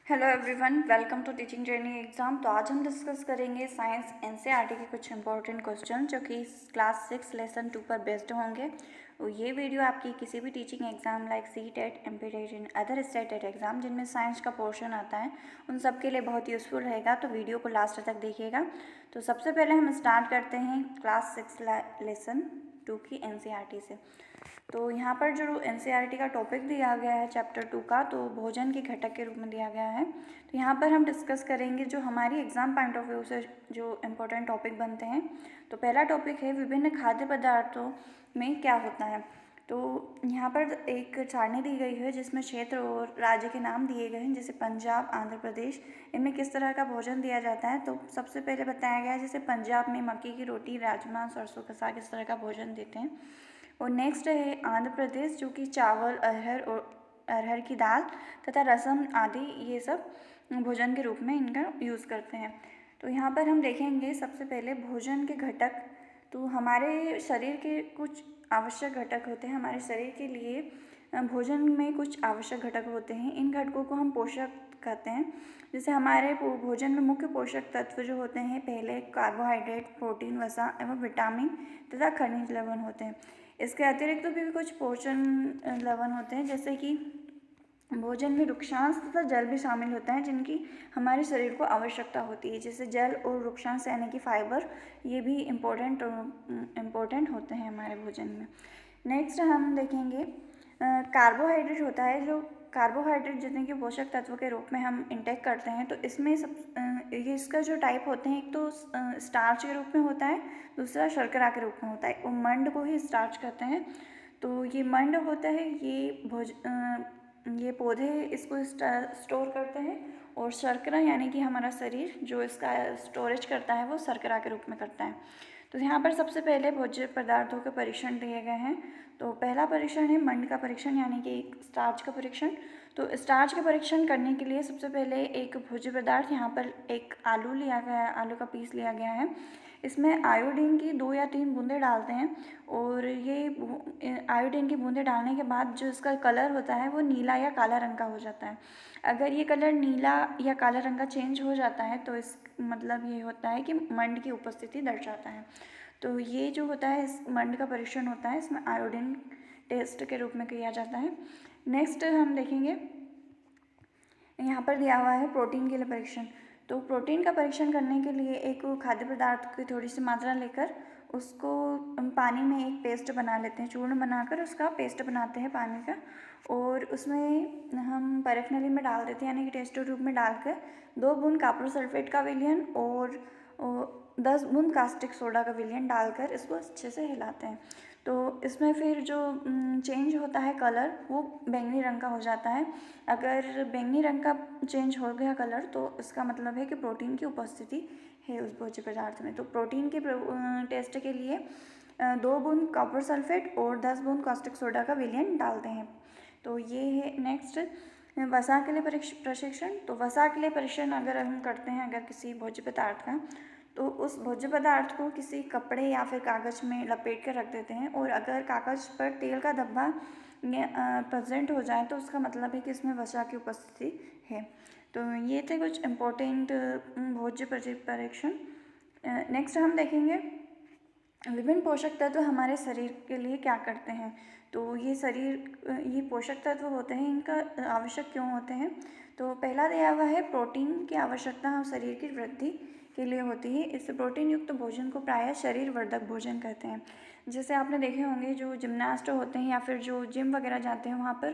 Hello everyone, welcome to teaching journey exam. तो आज हम डिस्कस करेंगे साइंस एनसीईआरटी के कुछ इंपॉर्टेंट क्वेश्चन जो कि क्लास 6 लेसन 2 पर बेस्ड होंगे। और ये वीडियो आपकी किसी भी teaching exam like CTET, MPTET and other stated exam जिनमें साइंस का पोर्शन आता है उन सब के लिए बहुत यूज़फुल रहेगा। तो वीडियो को लास्ट तक देखिएगा। तो सबसे पहले हम स्टार्ट करते हैं क्लास 6 लेसन 2 की एनसीईआरटी से। तो यहाँ पर जो एनसीईआरटी का टॉपिक दिया गया है चैप्टर 2 का, तो भोजन के घटक के रूप में दिया गया है। तो यहाँ पर हम डिस्कस करेंगे जो हमारी एग्जाम पॉइंट ऑफ व्यू से जो इम्पोर्टेंट टॉपिक बनते हैं। तो पहला टॉपिक है विभिन्न खाद्य पदार्थों में क्या होता है। तो यहाँ पर एक सारणी दी गई है जिसमें क्षेत्र और राज्य के नाम दिए गए हैं, जैसे पंजाब, आंध्र प्रदेश, इनमें किस तरह का भोजन दिया जाता है। तो सबसे पहले बताया गया है जैसे पंजाब में मक्की की रोटी, राजमा, सरसों का साग, इस तरह का भोजन देते हैं। और नेक्स्ट है आंध्र प्रदेश, जो कि चावल, अरहर की दाल तथा रसम आदि ये सब भोजन के रूप में इनका यूज़ करते हैं। तो यहाँ पर हम देखेंगे सबसे पहले भोजन के घटक। तो हमारे शरीर के कुछ आवश्यक घटक होते हैं। हमारे शरीर के लिए भोजन में कुछ आवश्यक घटक होते हैं। इन घटकों को हम पोषक कहते हैं। जैसे हमारे भोजन में मुख्य पोषक तत्व जो होते हैं, पहले कार्बोहाइड्रेट, प्रोटीन, वसा एवं विटामिन तथा खनिज लवण होते हैं। इसके अतिरिक्त तो भी कुछ पोषण लवण होते हैं, जैसे कि भोजन में वृक्षांश तथा जल भी शामिल होता है जिनकी हमारे शरीर को आवश्यकता होती है। जैसे जल और वृक्षांश यानी कि फाइबर, ये भी इम्पोर्टेंट होते हैं हमारे भोजन में। नेक्स्ट हम देखेंगे कार्बोहाइड्रेट होता है। जो कार्बोहाइड्रेट जितने के पोषक तत्व के रूप में हम इंटेक करते हैं, तो इसमें ये इसका जो टाइप होते हैं, एक तो स्टार्च के रूप में होता है, दूसरा शर्करा के रूप में होता है। वो मंड को ही स्टार्च कहते हैं। तो ये मंड होता है, ये पौधे इसको स्टोर करते हैं, और शर्करा यानी कि हमारा शरीर जो इसका स्टोरेज करता है वो शर्करा के रूप में करता है। तो यहाँ पर सबसे पहले भोज्य पदार्थों के परीक्षण दिए गए हैं। तो पहला परीक्षण है मंड का परीक्षण यानी कि एक स्टार्च का परीक्षण। तो स्टार्च का परीक्षण करने के लिए सबसे पहले एक भोज्य पदार्थ, यहाँ पर एक आलू लिया गया है, आलू का पीस लिया गया है। इसमें आयोडीन की 2 या 3 बूंदें डालते हैं, और ये आयोडीन की बूंदें डालने के बाद जो इसका कलर होता है वो नीला या काला रंग का हो जाता है। अगर ये कलर नीला या काला रंग का चेंज हो जाता है तो इस मतलब ये होता है कि मंड की उपस्थिति दर्शाता है। तो ये जो होता है इस मंड का परीक्षण होता है, इसमें आयोडीन टेस्ट के रूप में किया जाता है। नेक्स्ट हम देखेंगे, यहाँ पर दिया हुआ है प्रोटीन के लिए परीक्षण। तो प्रोटीन का परीक्षण करने के लिए एक खाद्य पदार्थ की थोड़ी सी मात्रा लेकर उसको पानी में एक पेस्ट बना लेते हैं, चूर्ण बनाकर उसका पेस्ट बनाते हैं पानी का, और उसमें हम परख नली में डाल देते हैं यानी कि टेस्ट ट्यूब में डालकर 2 बूंद कॉपर सल्फेट का विलयन और 10 बूंद कास्टिक सोडा का विलयन डालकर इसको अच्छे से हिलाते हैं। तो इसमें फिर जो चेंज होता है कलर, वो बैंगनी रंग का हो जाता है। अगर बैंगनी रंग का चेंज हो गया कलर, तो इसका मतलब है कि प्रोटीन की उपस्थिति है उस भोज्य पदार्थ में। तो प्रोटीन के टेस्ट के लिए 2 बूंद कॉपर सल्फेट और 10 बूंद कास्टिक सोडा का विलयन डालते हैं। तो ये है। नेक्स्ट वसा के लिए प्रशिक्षण। तो वसा के लिए परीक्षण अगर हम करते हैं अगर किसी भोज्य पदार्थ का, तो उस भोज्य पदार्थ को किसी कपड़े या फिर कागज़ में लपेट कर रख देते हैं, और अगर कागज़ पर तेल का धब्बा प्रेजेंट हो जाए तो उसका मतलब है कि इसमें वसा की उपस्थिति है। तो ये थे कुछ इम्पोर्टेंट भोज्य परीक्षण। नेक्स्ट हम देखेंगे विभिन्न पोषक तत्व हमारे शरीर के लिए क्या करते हैं। तो ये पोषक तत्व होते हैं, इनका आवश्यक क्यों होते हैं। तो पहला दिया हुआ है प्रोटीन की आवश्यकता हम शरीर की वृद्धि के लिए होती है। इस प्रोटीन युक्त भोजन को प्रायः शरीर वर्धक भोजन कहते हैं। जैसे आपने देखे होंगे जो जिम्नास्ट होते हैं या फिर जो जिम वगैरह जाते हैं, वहाँ पर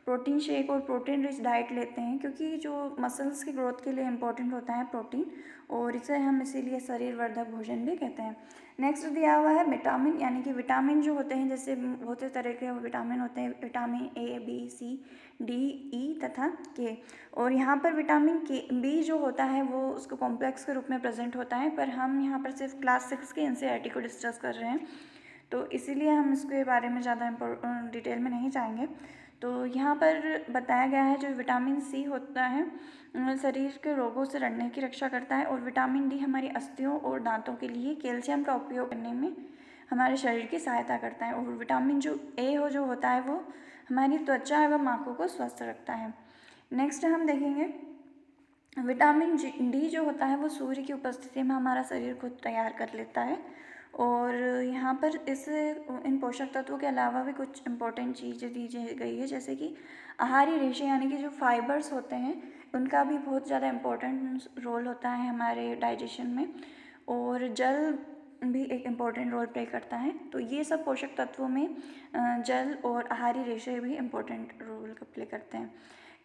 प्रोटीन शेक और प्रोटीन रिच डाइट लेते हैं, क्योंकि जो मसल्स की ग्रोथ के लिए इम्पोर्टेंट होता है प्रोटीन, और इसे हम इसीलिए शरीर वर्धक भोजन भी कहते हैं। नेक्स्ट दिया हुआ है विटामिन, यानी कि विटामिन जो होते हैं, जैसे बहुत से तरह के विटामिन होते हैं, vitamin A, B, C, D, E तथा के। और यहाँ पर विटामिन के बी जो होता है वो उसको कॉम्प्लेक्स के रूप में प्रेजेंट होता है, पर हम यहाँ पर सिर्फ क्लास 6 के एनसीईआरटी को डिस्कस कर रहे हैं, तो इसीलिए हम इसके बारे में ज़्यादा डिटेल में नहीं जाएंगे। तो यहाँ पर बताया गया है जो विटामिन सी होता है शरीर के रोगों से लड़ने की रक्षा करता है, और विटामिन डी हमारी अस्थियों और दांतों के लिए कैल्शियम का उपयोग करने में हमारे शरीर की सहायता करता है। और विटामिन जो ए जो होता है वो हमारी त्वचा एवं आँखों को स्वस्थ रखता है। नेक्स्ट हम देखेंगे विटामिन डी जो होता है वो सूर्य की उपस्थिति में हमारा शरीर खुद तैयार कर लेता है। और यहाँ पर इन पोषक तत्वों के अलावा भी कुछ इम्पोर्टेंट चीज़ें दी गई है, जैसे कि आहारी रेशे यानी कि जो फाइबर्स होते हैं उनका भी बहुत ज़्यादा इम्पोर्टेंट रोल होता है हमारे डाइजेशन में। और जल भी एक इम्पोर्टेंट रोल प्ले करता है। तो ये सब पोषक तत्वों में जल और आहारी रेशे भी इम्पोर्टेंट रोल प्ले करते हैं।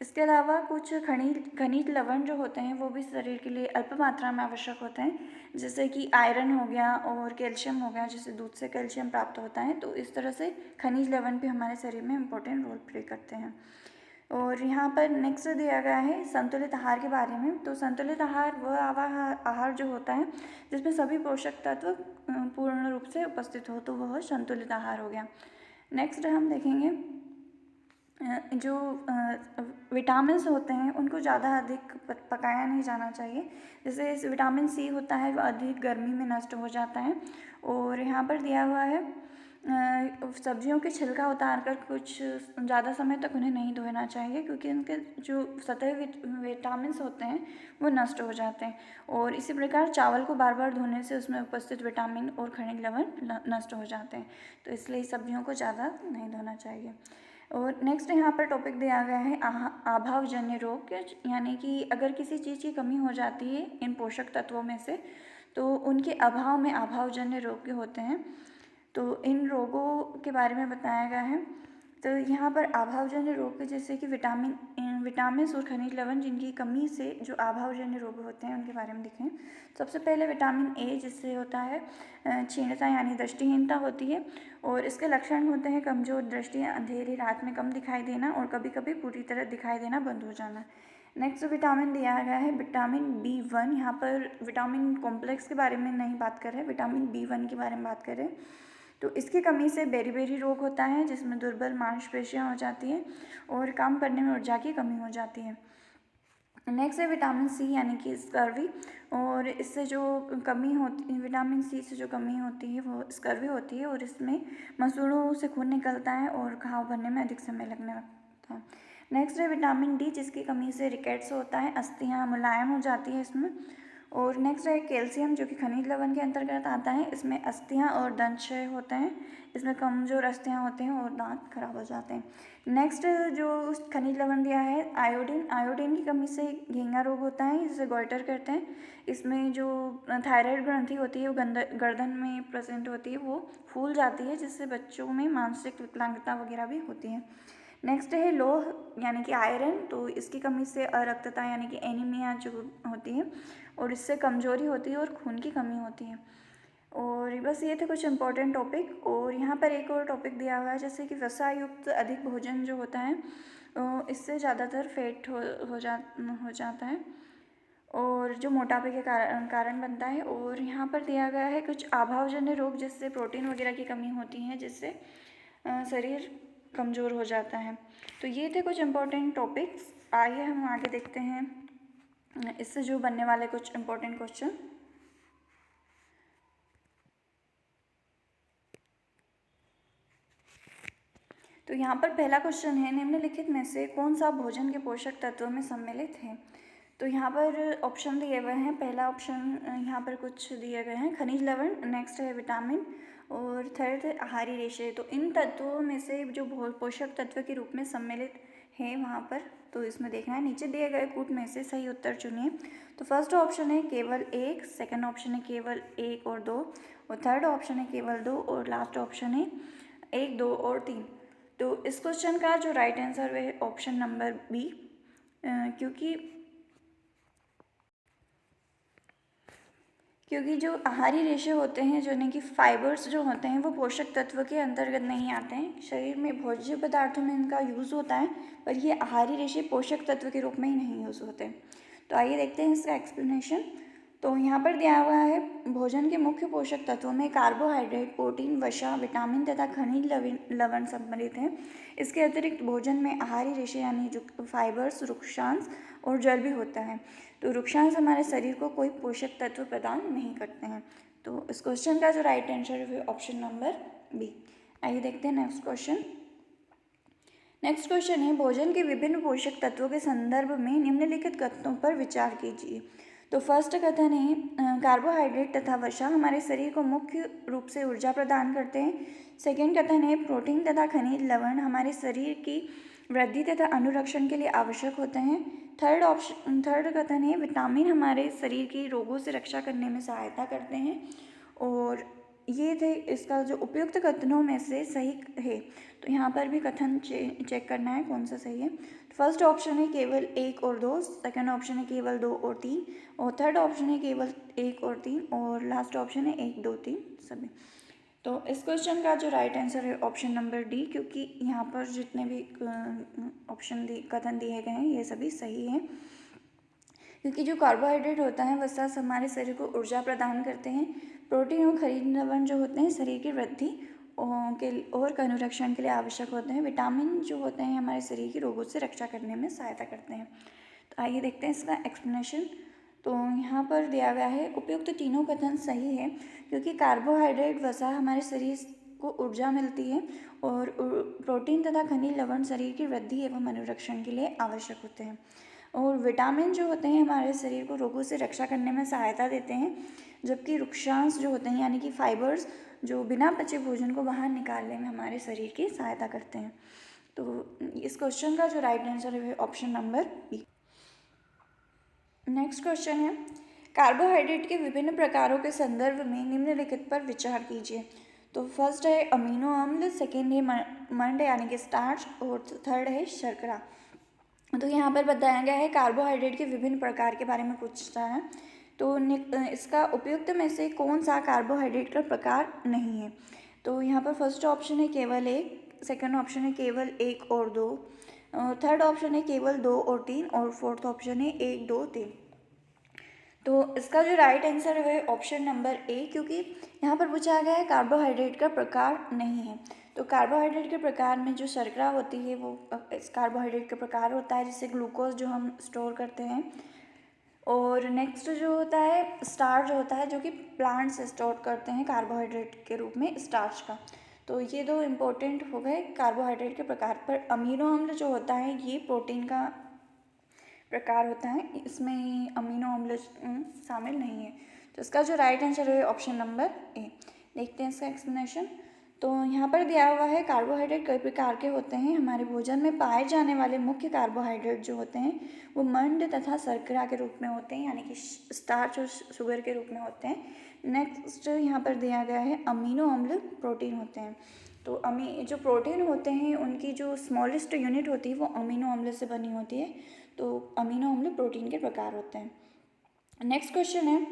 इसके अलावा कुछ खनिज लवण जो होते हैं वो भी शरीर के लिए अल्प मात्रा में आवश्यक होते हैं, जैसे कि आयरन हो गया और कैल्शियम हो गया, जैसे दूध से कैल्शियम प्राप्त होता है। तो इस तरह से खनिज लवण भी हमारे शरीर में इम्पोर्टेंट रोल प्ले करते हैं। और यहाँ पर नेक्स्ट दिया गया है संतुलित आहार के बारे में। तो संतुलित आहार वह आहार जो होता है जिसमें सभी पोषक तत्व पूर्ण रूप से उपस्थित हो, तो वह संतुलित आहार हो गया। नेक्स्ट हम देखेंगे जो विटामिन्स होते हैं उनको ज़्यादा अधिक पकाया नहीं जाना चाहिए। जैसे विटामिन सी होता है वह अधिक गर्मी में नष्ट हो जाता है। और यहाँ पर दिया हुआ है सब्जियों के छिलका उतार कर कुछ ज़्यादा समय तक उन्हें नहीं धोना चाहिए, क्योंकि उनके जो सतही विटामिन्स होते हैं वो नष्ट हो जाते हैं। और इसी प्रकार चावल को बार बार धोने से उसमें उपस्थित विटामिन और खनिज लवण नष्ट हो जाते हैं। तो इसलिए सब्जियों को ज़्यादा नहीं धोना चाहिए। और नेक्स्ट यहाँ पर टॉपिक दिया गया है अभावजन्य रोग, यानी कि अगर किसी चीज़ की कमी हो जाती है इन पोषक तत्वों में से, तो उनके अभाव में अभावजन्य रोग होते हैं। तो इन रोगों के बारे में बताया गया है। तो यहाँ पर अभावजन्य रोग जैसे कि विटामिन और खनिज लवण जिनकी कमी से जो अभावजन्य रोग होते हैं उनके बारे में देखें। सबसे पहले विटामिन ए, जिससे होता है क्षीणता यानी दृष्टिहीनता होती है। और इसके लक्षण होते हैं कमजोर दृष्टि, अंधेरी रात में कम दिखाई देना और कभी कभी पूरी तरह दिखाई देना बंद हो जाना। नेक्स्ट विटामिन दिया गया है विटामिन B1। यहाँ पर विटामिन कॉम्प्लेक्स के बारे में नहीं बात कर रहे, विटामिन B1 के बारे में बात करें। तो इसकी कमी से बेरी रोग होता है, जिसमें दुर्बल मांसपेशियां हो जाती हैं और काम करने में ऊर्जा की कमी हो जाती है। नेक्स्ट है विटामिन सी यानी कि स्कर्वी। और इससे जो कमी होती है, विटामिन सी से जो कमी होती है वो स्कर्वी होती है। और इसमें मसूड़ों से खून निकलता है और घाव भरने में अधिक समय लगने लगता है। नेक्स्ट है विटामिन डी, जिसकी कमी से रिकेट्स होता है, अस्थियाँ मुलायम हो जाती है इसमें। और नेक्स्ट है कैल्शियम, जो कि खनिज लवण के अंतर्गत आता है। इसमें अस्थियाँ और दंत क्षय होते हैं, इसमें कमजोर अस्थियाँ होते हैं और दांत खराब हो जाते हैं। नेक्स्ट जो खनिज लवण दिया है आयोडीन की कमी से घेंगा रोग होता है, जिसे गॉइटर कहते हैं। इसमें जो थायराइड ग्रंथि होती है वो गर्दन में प्रेजेंट होती है, वो फूल जाती है, जिससे बच्चों में मानसिक विकलांगता वगैरह भी होती है। नेक्स्ट है लोह यानी कि आयरन। तो इसकी कमी से अरक्तता यानी कि एनीमिया जो होती है और इससे कमजोरी होती है और खून की कमी होती है। और बस ये थे कुछ इंपॉर्टेंट टॉपिक। और यहाँ पर एक और टॉपिक दिया हुआ है, जैसे कि वसा युक्त अधिक भोजन जो होता है इससे ज़्यादातर फैट हो जाता है और जो मोटापे के कारण बनता है। और यहाँ पर दिया गया है कुछ अभावजन्य रोग, जिससे प्रोटीन वगैरह की कमी होती है, जिससे शरीर कमज़ोर हो जाता है। तो ये थे कुछ इम्पोर्टेंट टॉपिक्स। आइए हम आगे देखते हैं इससे जो बनने वाले कुछ इम्पोर्टेंट क्वेश्चन। तो यहाँ पर पहला क्वेश्चन है, निम्नलिखित में से कौन सा भोजन के पोषक तत्वों में सम्मिलित है। तो यहाँ पर ऑप्शन दिए हुए हैं। पहला ऑप्शन यहाँ पर कुछ दिए गए हैं खनिज लवण, नेक्स्ट है विटामिन और थर्ड है आहारी रेशे। तो इन तत्वों में से जो पोषक तत्व के रूप में सम्मिलित है वहाँ पर, तो इसमें देखना है नीचे दिए गए कूट में से सही उत्तर चुनिए। तो फर्स्ट ऑप्शन है केवल एक, सेकंड ऑप्शन है केवल एक और दो, और थर्ड ऑप्शन है केवल दो, और लास्ट ऑप्शन है एक, दो और तीन। तो इस क्वेश्चन का जो राइट आंसर है ऑप्शन नंबर बी, क्योंकि जो आहारी रेशे होते हैं, जो कि फाइबर्स जो होते हैं, वो पोषक तत्व के अंतर्गत नहीं आते हैं। शरीर में भोज्य पदार्थों में इनका यूज़ होता है, पर ये आहारी रेशे पोषक तत्व के रूप में ही नहीं यूज़ होते। तो आइए देखते हैं इसका एक्सप्लेनेशन। तो यहाँ पर दिया हुआ है भोजन के मुख्य पोषक तत्वों में कार्बोहाइड्रेट, प्रोटीन, वसा, विटामिन तथा खनिज लवण सम्मिलित हैं। इसके अतिरिक्त भोजन में आहारी रेशे यानी जो फाइबर्स, रुक्षांश और जल भी होता है। तो रुक्षांश हमारे शरीर को कोई पोषक तत्व प्रदान नहीं करते हैं। तो इस क्वेश्चन का जो राइट आंसर है ऑप्शन नंबर बी। आइए देखते हैं नेक्स्ट क्वेश्चन। नेक्स्ट क्वेश्चन है, भोजन के विभिन्न पोषक तत्वों के संदर्भ में निम्नलिखित कथनों पर विचार कीजिए। तो फर्स्ट कथन है, कार्बोहाइड्रेट तथा वसा हमारे शरीर को मुख्य रूप से ऊर्जा प्रदान करते हैं। सेकेंड कथन है, प्रोटीन तथा खनिज लवण हमारे शरीर की वृद्धि तथा अनुरक्षण के लिए आवश्यक होते हैं। थर्ड कथन है, विटामिन हमारे शरीर की रोगों से रक्षा करने में सहायता करते हैं। और ये थे इसका जो उपयुक्त कथनों में से सही है। तो यहाँ पर भी कथन चेक करना है कौन सा सही है। फर्स्ट ऑप्शन है केवल 1 और 2, सेकंड ऑप्शन है केवल 2 और 3, और थर्ड ऑप्शन है केवल 1 और 3, और लास्ट ऑप्शन है 1, 2, 3 सभी। तो इस क्वेश्चन का जो राइट आंसर है ऑप्शन नंबर डी, क्योंकि यहाँ पर जितने भी कथन दिए गए हैं ये सभी सही हैं। क्योंकि जो कार्बोहाइड्रेट होता है वह हमारे शरीर को ऊर्जा प्रदान करते हैं। प्रोटीन और खनिज लवण जो होते हैं शरीर की वृद्धि के और अनुरक्षण के लिए आवश्यक होते हैं। विटामिन जो होते हैं हमारे शरीर की रोगों से रक्षा करने में सहायता करते हैं। तो आइए देखते हैं इसका एक्सप्लेनेशन। तो यहाँ पर दिया गया है, उपयुक्त तीनों कथन सही है क्योंकि कार्बोहाइड्रेट वसा हमारे शरीर को ऊर्जा मिलती है और प्रोटीन तथा खनिज लवण शरीर की वृद्धि एवं अनुरक्षण के लिए आवश्यक होते हैं। और विटामिन जो होते हैं हमारे शरीर को रोगों से रक्षा करने में सहायता देते हैं, जबकि रुक्षांश जो होते हैं यानी कि फाइबर्स जो बिना पचे भोजन को बाहर निकालने में हमारे शरीर की सहायता करते हैं। तो इस क्वेश्चन का जो राइट आंसर है option number B. Next question है, कार्बोहाइड्रेट के विभिन्न प्रकारों के संदर्भ में निम्नलिखित पर विचार कीजिए। तो फर्स्ट है अमीनो अम्ल, सेकेंड है मंड यानी कि स्टार्च, और थर्ड है शर्करा। तो यहाँ पर बताया गया है कार्बोहाइड्रेट के विभिन्न प्रकार के बारे में पूछता है। तो इसका उपयुक्त में से कौन सा कार्बोहाइड्रेट का प्रकार नहीं है। तो यहाँ पर फर्स्ट ऑप्शन है केवल 1, सेकंड ऑप्शन है केवल 1 और 2, थर्ड ऑप्शन है केवल 2 और 3, और फोर्थ ऑप्शन है 1, 2, 3। तो इसका जो राइट आंसर है ऑप्शन नंबर ए, क्योंकि यहाँ पर पूछा गया है कार्बोहाइड्रेट का प्रकार नहीं है। तो कार्बोहाइड्रेट के प्रकार में जो शर्करा होती है वो इस कार्बोहाइड्रेट का प्रकार होता है, जिससे ग्लूकोज जो हम स्टोर करते हैं। और नेक्स्ट जो होता है स्टार्च होता है, जो कि प्लांट से स्टोर करते हैं कार्बोहाइड्रेट के रूप में स्टार्च का। तो ये दो इम्पोर्टेंट हो गए कार्बोहाइड्रेट के प्रकार। पर अमीनो अम्ल जो होता है ये प्रोटीन का प्रकार होता है, इसमें अमीनो अम्ल शामिल नहीं है। तो इसका जो राइट आंसर है ऑप्शन नंबर ए। देखते हैं इसका एक्सप्लेनेशन। तो यहाँ पर दिया हुआ है कार्बोहाइड्रेट कई प्रकार के होते हैं। हमारे भोजन में पाए जाने वाले मुख्य कार्बोहाइड्रेट जो होते हैं वो मंड तथा शर्करा के रूप में होते हैं, यानी कि स्टार्च और शुगर के रूप में होते हैं। नेक्स्ट यहाँ पर दिया गया है अमीनो अम्ल प्रोटीन होते हैं। तो जो प्रोटीन होते हैं उनकी जो स्मॉलेस्ट यूनिट होती है वो अमीनो अम्ल से बनी होती है। तो अमीनो अम्ल प्रोटीन के प्रकार होते हैं। नेक्स्ट क्वेश्चन है,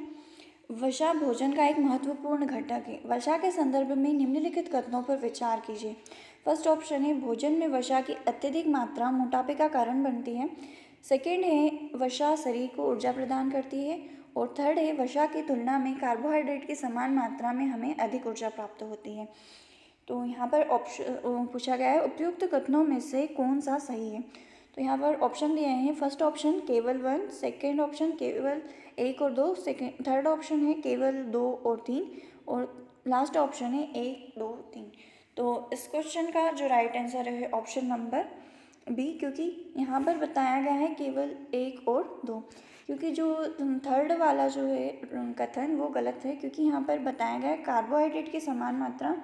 वसा भोजन का एक महत्वपूर्ण घटक है। वसा के संदर्भ में निम्नलिखित कथनों पर विचार कीजिए। फर्स्ट ऑप्शन है भोजन में वसा की अत्यधिक मात्रा मोटापे का कारण बनती है। सेकेंड है वसा शरीर को ऊर्जा प्रदान करती है। और थर्ड है वसा की तुलना में कार्बोहाइड्रेट की समान मात्रा में हमें अधिक ऊर्जा प्राप्त होती है। तो यहाँ पर ऑप्शन पूछा गया है उपयुक्त कथनों में से कौन सा सही है। तो यहाँ पर ऑप्शन दिए हैं, फर्स्ट ऑप्शन केवल 1, सेकेंड ऑप्शन केवल 1 और 2, थर्ड ऑप्शन है केवल 2 और 3, और लास्ट ऑप्शन है 1, 2, 3। तो इस क्वेश्चन का जो राइट आंसर है ऑप्शन नंबर बी, क्योंकि यहाँ पर बताया गया है केवल 1 और 2। क्योंकि जो थर्ड वाला जो है कथन वो गलत है, क्योंकि यहाँ पर बताया गया है कार्बोहाइड्रेट की समान मात्रा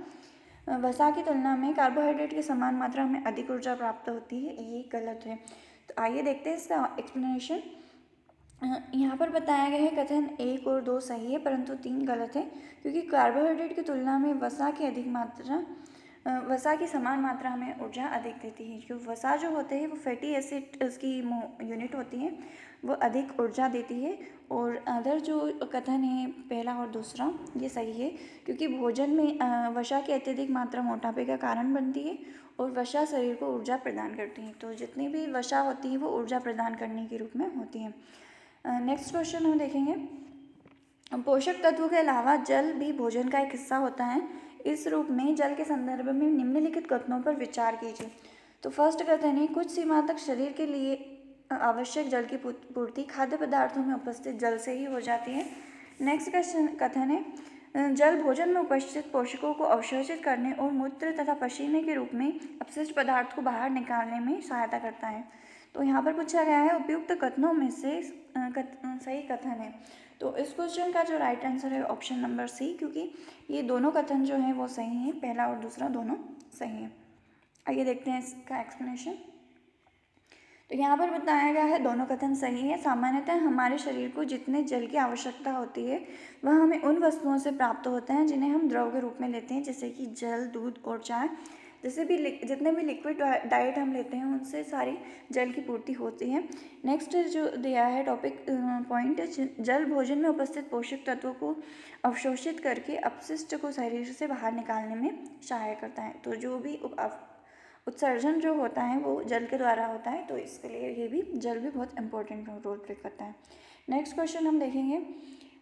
वसा की तुलना में कार्बोहाइड्रेट की समान मात्रा में अधिक ऊर्जा प्राप्त होती है, ये गलत है। तो आइए देखते हैं इसका एक्सप्लेनेशन। यहाँ पर बताया गया है कथन 1 और 2 सही है, परंतु 3 गलत है, क्योंकि कार्बोहाइड्रेट की तुलना में वसा की समान मात्रा हमें ऊर्जा अधिक देती है। क्योंकि वसा जो होते हैं वो फैटी एसिड की यूनिट होती है, वो अधिक ऊर्जा देती है। और अदर जो कथन है पहला और दूसरा ये सही है, क्योंकि भोजन में वसा की अत्यधिक मात्रा मोटापे का कारण बनती है और वसा शरीर को ऊर्जा प्रदान करती है। तो जितनी भी वसा होती है वो ऊर्जा प्रदान करने के रूप में होती है। नेक्स्ट क्वेश्चन हम देखेंगे, पोषक तत्वों के अलावा जल भी भोजन का एक हिस्सा होता है। इस रूप में जल के संदर्भ में निम्नलिखित कथनों पर विचार कीजिए। तो फर्स्ट कथन है कुछ सीमा तक शरीर के लिए आवश्यक जल की पूर्ति खाद्य पदार्थों में उपस्थित जल से ही हो जाती है। नेक्स्ट कथन है जल भोजन में उपस्थित पोषकों को अवशोषित करने और मूत्र तथा पसीने के रूप में अपशिष्ट पदार्थ को बाहर निकालने में सहायता करता है। तो यहाँ पर पूछा गया है उपयुक्त कथनों में से सही कथन है। तो इस क्वेश्चन का जो राइट आंसर है ऑप्शन नंबर सी, क्योंकि ये दोनों कथन जो हैं वो सही हैं, पहला और दूसरा दोनों सही हैं। आइए देखते हैं इसका एक्सप्लेनेशन। तो यहाँ पर बताया गया है दोनों कथन सही है। सामान्यतः हमारे शरीर को जितने जल की आवश्यकता होती है वह हमें उन वस्तुओं से प्राप्त होता है जिन्हें हम द्रव के रूप में लेते हैं, जैसे कि जल, दूध और चाय। जितने भी लिक्विड डाइट हम लेते हैं उनसे सारी जल की पूर्ति होती है। नेक्स्ट जो दिया है टॉपिक पॉइंट, जल भोजन में उपस्थित पोषक तत्वों को अवशोषित करके अपशिष्ट को शरीर से बाहर निकालने में सहायक करता है। तो जो भी उत्सर्जन जो होता है वो जल के द्वारा होता है, तो इसके लिए ये भी जल भी बहुत इंपॉर्टेंट रोल प्ले करता है। नेक्स्ट क्वेश्चन हम देखेंगे।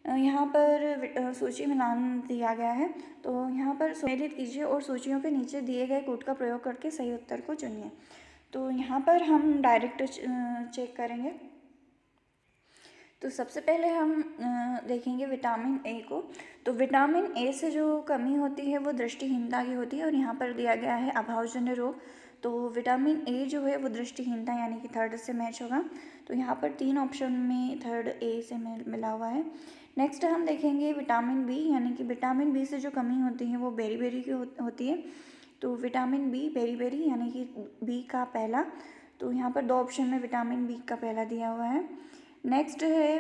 यहाँ पर सूची में नाम दिया गया है, तो यहाँ पर सुमेलित कीजिए और सूचियों के नीचे दिए गए कोड का प्रयोग करके सही उत्तर को चुनिए। तो यहाँ पर हम डायरेक्ट चेक करेंगे। तो सबसे पहले हम देखेंगे विटामिन ए को। तो विटामिन ए से जो कमी होती है वो दृष्टिहीनता की होती है, और यहाँ पर दिया गया है अभावजन्य रोग। तो विटामिन ए जो है वो दृष्टिहीनता यानी कि थर्ड से मैच होगा। तो यहाँ पर 3 ऑप्शन में थर्ड ए से मिला हुआ है। नेक्स्ट हम देखेंगे विटामिन बी, यानी कि विटामिन बी से जो कमी होती है वो बेरी की होती है। तो विटामिन बी बेरी यानी कि बी का पहला। तो यहाँ पर 2 ऑप्शन में विटामिन बी का पहला दिया हुआ है। नेक्स्ट है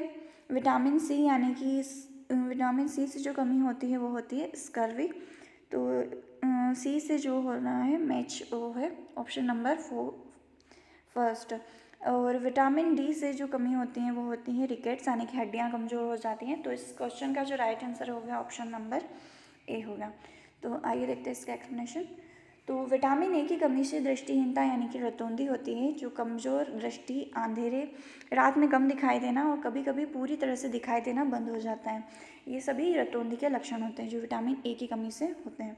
विटामिन सी, यानी कि विटामिन सी से जो कमी होती है वो होती है स्कर्वी। तो सी से जो होना है मैच वो है ऑप्शन नंबर 4 फर्स्ट। और विटामिन डी से जो कमी होती है वो होती है रिकेट्स, यानी कि हड्डियाँ कमज़ोर हो जाती हैं। तो इस क्वेश्चन का जो राइट आंसर होगा ऑप्शन नंबर ए होगा। तो आइए देखते हैं इसका एक्सप्लेनेशन। तो विटामिन ए की कमी से दृष्टिहीनता यानी कि रतौंधी होती है, जो कमज़ोर दृष्टि, अंधेरे, रात में कम दिखाई देना और कभी कभी पूरी तरह से दिखाई देना बंद हो जाता है। ये सभी रतौंधी के लक्षण होते हैं जो विटामिन ए की कमी से होते हैं।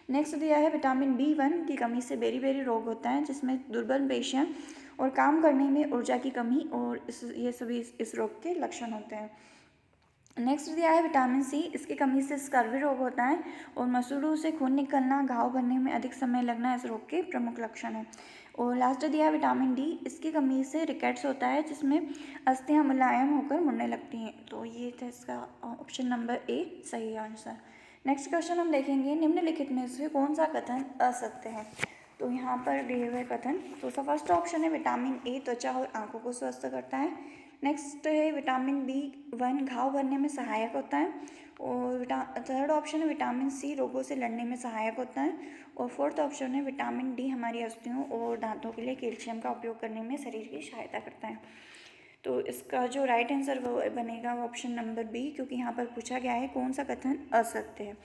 नेक्स्ट दिया है विटामिन B1 की कमी से बेरी रोग होता है, जिसमें दुर्बल पेशियाँ और काम करने में ऊर्जा की कमी, और ये सभी इस रोग के लक्षण होते हैं। नेक्स्ट दिया है विटामिन सी, इसकी कमी से स्कर्वी रोग होता है और मसूड़ों से खून निकलना, घाव भरने में अधिक समय लगना इस रोग के प्रमुख लक्षण हैं। और लास्ट दिया है विटामिन डी, इसकी कमी से रिकेट्स होता है, जिसमें अस्थियां मुलायम होकर मुड़ने लगती हैं। तो ये था इसका ऑप्शन नंबर ए सही आंसर। नेक्स्ट क्वेश्चन हम देखेंगे, निम्नलिखित में से कौन सा कथन असत्य है। तो यहाँ पर दिए हुए कथन, तो फर्स्ट ऑप्शन है विटामिन ए त्वचा और आंखों को स्वस्थ करता है। नेक्स्ट है विटामिन B1 घाव भरने में सहायक होता है। और थर्ड ऑप्शन है विटामिन सी रोगों से लड़ने में सहायक होता है। और फोर्थ ऑप्शन है विटामिन डी हमारी अस्थियों और दांतों के लिए कैल्शियम का उपयोग करने में शरीर की सहायता करता है। तो इसका जो राइट आंसर वो बनेगा वो ऑप्शन नंबर बी, क्योंकि यहाँ पर पूछा गया है कौन सा कथन असत्य है।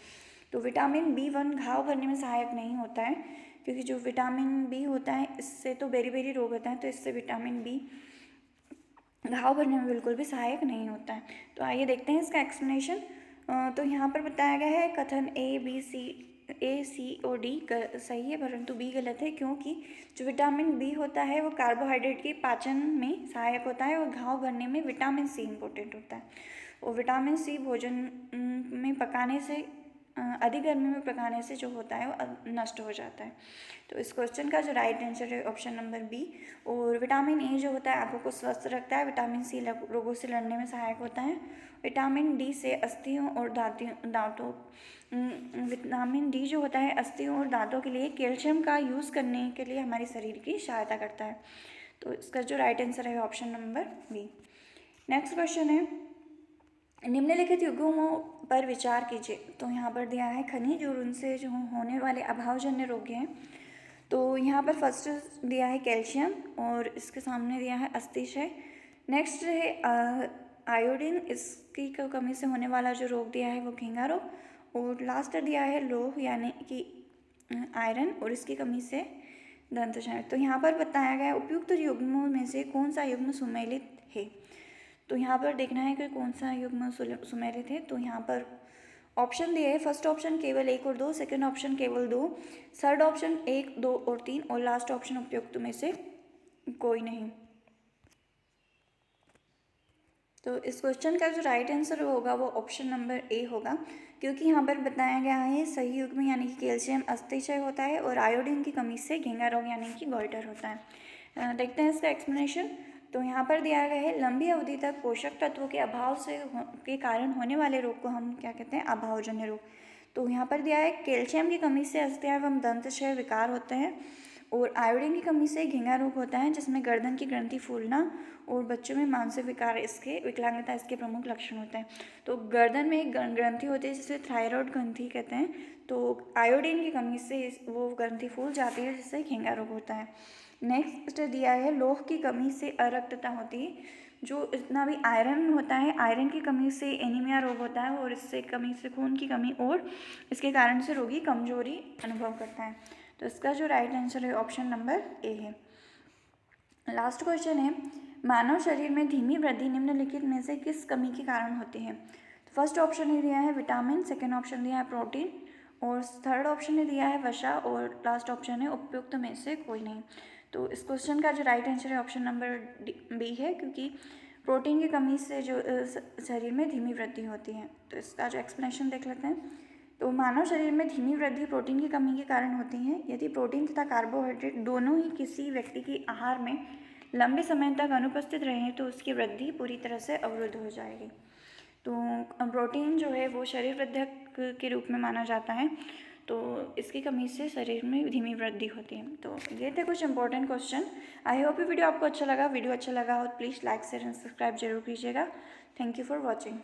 तो विटामिन B1 घाव भरने में सहायक नहीं होता है, क्योंकि जो विटामिन बी होता है इससे तो बेरी रोग होता है, तो इससे विटामिन बी घाव भरने में बिल्कुल भी सहायक नहीं होता है। तो आइए देखते हैं इसका एक्सप्लेनेशन। तो यहाँ पर बताया गया है कथन ए सी और डी सही है, परंतु बी गलत है, क्योंकि जो विटामिन बी होता है वो कार्बोहाइड्रेट के पाचन में सहायक होता है, और घाव भरने में विटामिन सी इम्पोर्टेंट होता है। और विटामिन सी भोजन में पकाने से अधिक गर्मी में पकाने से जो होता है वो नष्ट हो जाता है। तो इस क्वेश्चन का जो राइट आंसर है ऑप्शन नंबर बी। और विटामिन ए जो होता है आंखों को स्वस्थ रखता है। विटामिन सी रोगों से लड़ने में सहायक होता है। विटामिन डी से अस्थियों और दांतों विटामिन डी जो होता है अस्थियों और दांतों के लिए कैल्शियम का यूज़ करने के लिए हमारे शरीर की सहायता करता है। तो इसका जो राइट आंसर है option number B. Next question है, निम्नलिखित युग्मों पर विचार कीजिए। तो यहाँ पर दिया है खनिज और उनसे जो होने वाले अभावजन्य रोग हैं। तो यहाँ पर फर्स्ट दिया है कैल्शियम, और इसके सामने दिया है अस्थिक्षय। नेक्स्ट है आयोडीन, इसकी कमी से होने वाला जो रोग दिया है वो घेंघा रोग। और लास्ट दिया है लोह यानी कि आयरन, और इसकी कमी से दंतक्षय। तो यहाँ पर बताया गया उपयुक्त युग्मों में से कौन सा युग्म सुमेलित है। तो यहाँ पर देखना है कि कौन सा युग्म सुमेलित है। तो यहाँ पर ऑप्शन दिए है, फर्स्ट ऑप्शन केवल 1 और 2, सेकंड ऑप्शन केवल 2, थर्ड ऑप्शन 1, 2 और 3, और लास्ट ऑप्शन उपयुक्त में से कोई नहीं। तो इस क्वेश्चन का जो राइट आंसर होगा वो ऑप्शन नंबर ए होगा, क्योंकि यहाँ पर बताया गया है सही युग में यानी कि कैल्शियम अतिशय होता है और आयोडीन की कमी से घेंगा रोग यानी कि गॉइटर होता है। देखते हैं इसका एक्सप्लेनेशन। तो यहाँ पर दिया गया है लंबी अवधि तक पोषक तत्वों के अभाव के कारण होने वाले रोग को हम क्या कहते हैं, अभावजन्य रोग। तो यहाँ पर दिया है कैल्शियम की कमी से अस्थियां एवं दंतक्षय विकार होते हैं और आयोडीन की कमी से घेंगा रोग होता है, जिसमें गर्दन की ग्रंथि फूलना और बच्चों में मानसिक विकार इसके विकलांगता इसके प्रमुख लक्षण होते हैं। तो गर्दन में एक ग्रंथि होती है जिसे थायराइड ग्रंथि कहते हैं। तो आयोडीन की कमी से वो ग्रंथि फूल जाती है, जिससे घेंगा रोग होता है। नेक्स्ट दिया है लौह की कमी से अरक्तता होती है। जो इतना भी आयरन होता है, आयरन की कमी से एनीमिया रोग होता है और इससे कमी से खून की कमी और इसके कारण से रोगी कमजोरी अनुभव करता है। तो इसका जो राइट आंसर है ऑप्शन नंबर ए है। लास्ट क्वेश्चन है मानव शरीर में धीमी वृद्धि निम्नलिखित में से किस कमी के कारण होती है। तो फर्स्ट ऑप्शन ने दिया है विटामिन, सेकेंड ऑप्शन दिया है प्रोटीन और थर्ड ऑप्शन ने दिया है वसा और लास्ट ऑप्शन है उपयुक्त में से कोई नहीं। तो इस क्वेश्चन का जो राइट आंसर है ऑप्शन नंबर बी है, क्योंकि प्रोटीन की कमी से जो शरीर में धीमी वृद्धि होती है। तो इसका जो एक्सप्लेनेशन देख लेते हैं। तो मानव शरीर में धीमी वृद्धि प्रोटीन की कमी के कारण होती है। यदि प्रोटीन तथा कार्बोहाइड्रेट दोनों ही किसी व्यक्ति के आहार में लंबे समय तक अनुपस्थित रहे तो उसकी वृद्धि पूरी तरह से अवरुद्ध हो जाएगी। तो प्रोटीन जो है वो शरीर वृद्धक के रूप में माना जाता है, तो इसकी कमी से शरीर में धीमी वृद्धि होती है। तो ये थे कुछ इंपॉर्टेंट क्वेश्चन। आई होप ये वीडियो आपको अच्छा लगा। वीडियो अच्छा लगा हो please like share and subscribe जरूर कीजिएगा। Thank you for watching.